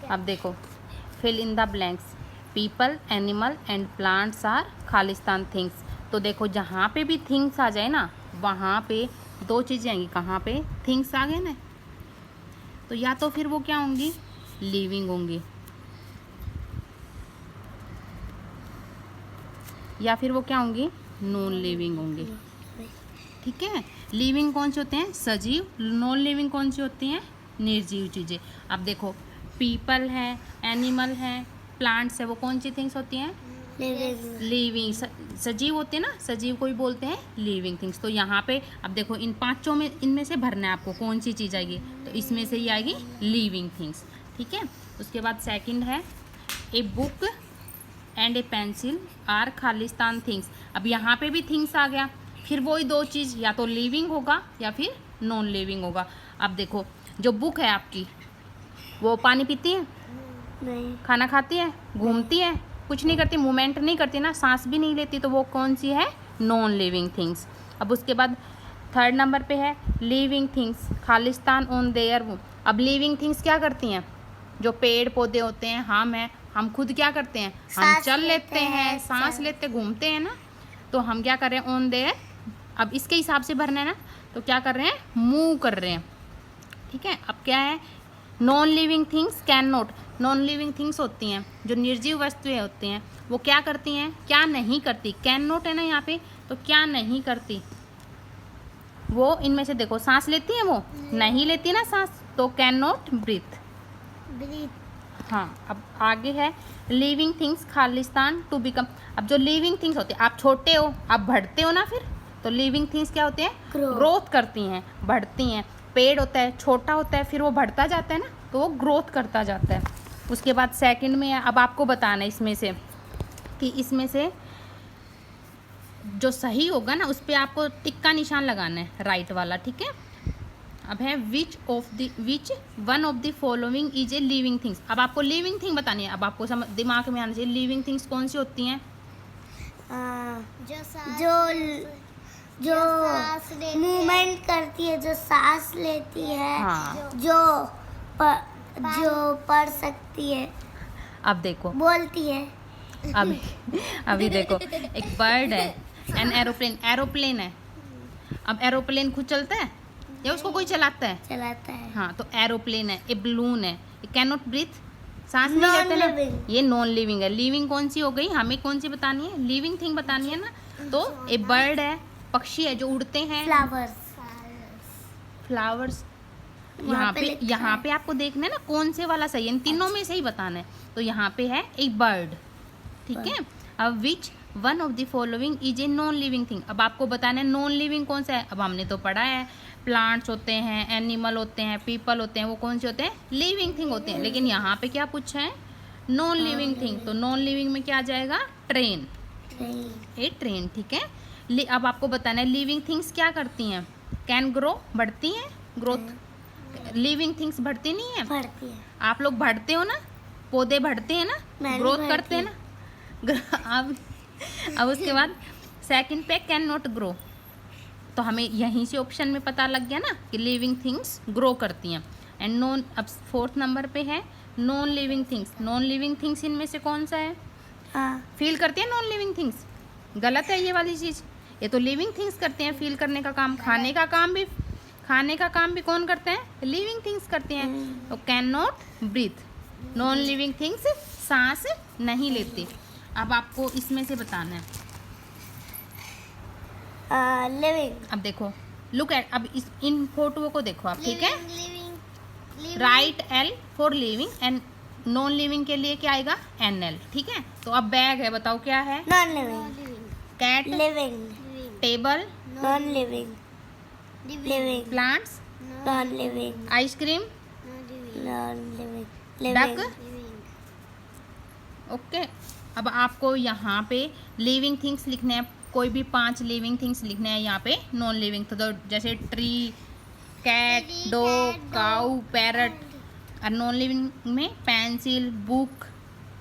अब देखो, fill in the blanks. People, animal and plants are खालिस्तान थिंग्स। तो देखो, जहाँ पे भी थिंग्स आ जाए ना, वहाँ पे दो चीज़ें आएंगी। कहाँ पे थिंग्स आ गए ना, तो या तो फिर वो क्या होंगी, लिविंग होंगी, या फिर वो क्या होंगी, नॉन लिविंग होंगी। ठीक है। लिविंग कौन से होते हैं, सजीव। नॉन लिविंग कौन सी होती हैं, निर्जीव चीज़ें। अब देखो, पीपल है, एनिमल है, प्लांट्स है, वो कौन सी थिंग्स होती हैं, लिविंग। सजीव होते हैं ना, सजीव को ही बोलते हैं लिविंग थिंग्स। तो यहाँ पे अब देखो, इन पांचों में इनमें से भरना है आपको, कौन सी चीज़ आएगी, तो इसमें से ही आएगी लिविंग थिंग्स। ठीक है। उसके बाद सेकंड है, a book and a pencil are खालिस्तान थिंग्स। अब यहाँ पे भी थिंग्स आ गया, फिर वही दो चीज़, या तो लिविंग होगा या फिर नॉन लिविंग होगा। अब देखो, जो बुक है आपकी, वो पानी पीती है, नहीं, खाना खाती है, घूमती है, कुछ नहीं करती, मूवमेंट नहीं करती ना, सांस भी नहीं लेती, तो वो कौन सी है, नॉन लिविंग थिंग्स। अब उसके बाद थर्ड नंबर पे है living things, Khalistan on their. अब लिविंग थिंग्स क्या करती हैं, जो पेड़ पौधे होते हैं, हम खुद क्या करते हैं, हम चल लेते हैं, सांस लेते, घूमते हैं ना, तो हम क्या कर रहे हैं, ऑन देयर। अब इसके हिसाब से भरना है ना, तो क्या कर रहे हैं, मूव कर रहे हैं। ठीक है। अब क्या है, non living things can not. Non living things होती हैं, जो निर्जीव वस्तुएं होती हैं, वो क्या करती हैं, क्या नहीं करती। कैन नॉट है ना यहाँ पे, तो क्या नहीं करती, वो इनमें से देखो, सांस लेती है, वो नहीं लेती ना सांस, तो कैन नॉट ब्रीथ। हाँ। अब आगे है लिविंग थिंग्स खालिस्तान टू बिकम। अब जो लिविंग थिंग्स होते हैं, आप छोटे हो, आप बढ़ते हो ना, फिर तो लिविंग थिंग्स क्या होते हैं, ग्रोथ करती हैं, बढ़ती हैं। पेड़ होता है, छोटा होता है, फिर वो बढ़ता जाता है ना, तो वो ग्रोथ करता जाता है। उसके बाद सेकंड में अब आपको बताना है इसमें से, कि इसमें से जो सही होगा ना, उस पर आपको टिक का निशान लगाना है, राइट वाला। ठीक है। अब है which one of the following is a living things. अब आपको लिविंग थिंग बतानी है। अब आपको दिमाग में आना चाहिए, लिविंग थिंग्स कौन सी होती हैं, जो मूवमेंट करती है, जो सांस लेती है, हाँ। जो पढ़ सकती है, अब देखो, बोलती है। अभी देखो, एक बर्ड है, एन एरोप्लेन, एरोप्लेन है। अब एरोप्लेन खुद चलता है या उसको कोई चलाता है, हाँ, तो एरोप्लेन है। ए बलून है, ये कैन नॉट ब्रीथ, सांस नहीं लेते ना, ये नॉन लिविंग है। लिविंग कौन सी हो गई, हमें कौन सी बतानी है, लिविंग थिंग बतानी है ना। तो ए बर्ड है, पक्षी है, जो उड़ते हैं, फ्लावर्स। यहाँ पे आपको देखना है ना, कौन से वाला सही है, इन तीनों में से ही बताना है। तो यहाँ पे है एक बर्ड। ठीक है। अब which one of the following is a non living thing. अब आपको बताना है नॉन लिविंग कौन सा है। अब हमने तो पढ़ा है, प्लांट्स होते हैं, एनिमल होते हैं, पीपल होते हैं, वो कौन से होते हैं, लिविंग थिंग होते हैं। लेकिन यहाँ पे क्या पूछा है, नॉन लिविंग थिंग। तो नॉन लिविंग में क्या आ जाएगा, ट्रेन, ए ट्रेन। ठीक है। अब आपको बताना है लिविंग थिंग्स क्या करती हैं, कैन ग्रो, बढ़ती हैं, ग्रोथ। लिविंग थिंग्स बढ़ती नहीं है, आप लोग बढ़ते हो ना, पौधे बढ़ते हैं ना, ग्रोथ करते हैं ना। अब उसके बाद सेकंड पे कैन नॉट ग्रो, तो हमें यहीं से ऑप्शन में पता लग गया ना कि लिविंग थिंग्स ग्रो करती हैं। एंड नॉन, अब फोर्थ नंबर पे है non living things. Non living things इनमें से कौन सा है, फील करती है नॉन लिविंग थिंग्स, गलत है ये वाली चीज़। ये तो लिविंग थिंग्स करते हैं फील करने का काम, खाने का काम भी कौन करते हैं, लिविंग थिंग्स करते हैं। तो can not breathe, non living things सांस नहीं लेती। अब आपको इसमें से बताना है, लिविंग। अब देखो, लुक एट, अब इन फोटो को देखो आप। ठीक है। Right L for living, and non living के लिए क्या आएगा, एन एल। ठीक है। तो अब बैग है, बताओ क्या है, non living. Cat, living. Table, non living. Living. Plants, non living. Ice cream, non living. Duck. Okay. अब आपको यहाँ पे लिविंग थिंग्स लिखने हैं, कोई भी 5 लिविंग थिंग्स लिखने हैं यहाँ पे नॉन लिविंग। तो जैसे ट्री, कैट, डॉग, काऊ, पैरट। और नॉन लिविंग में पेंसिल, बुक,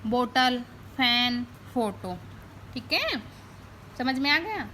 बोतल, फैन, फोटो। ठीक है, समझ में आ गया।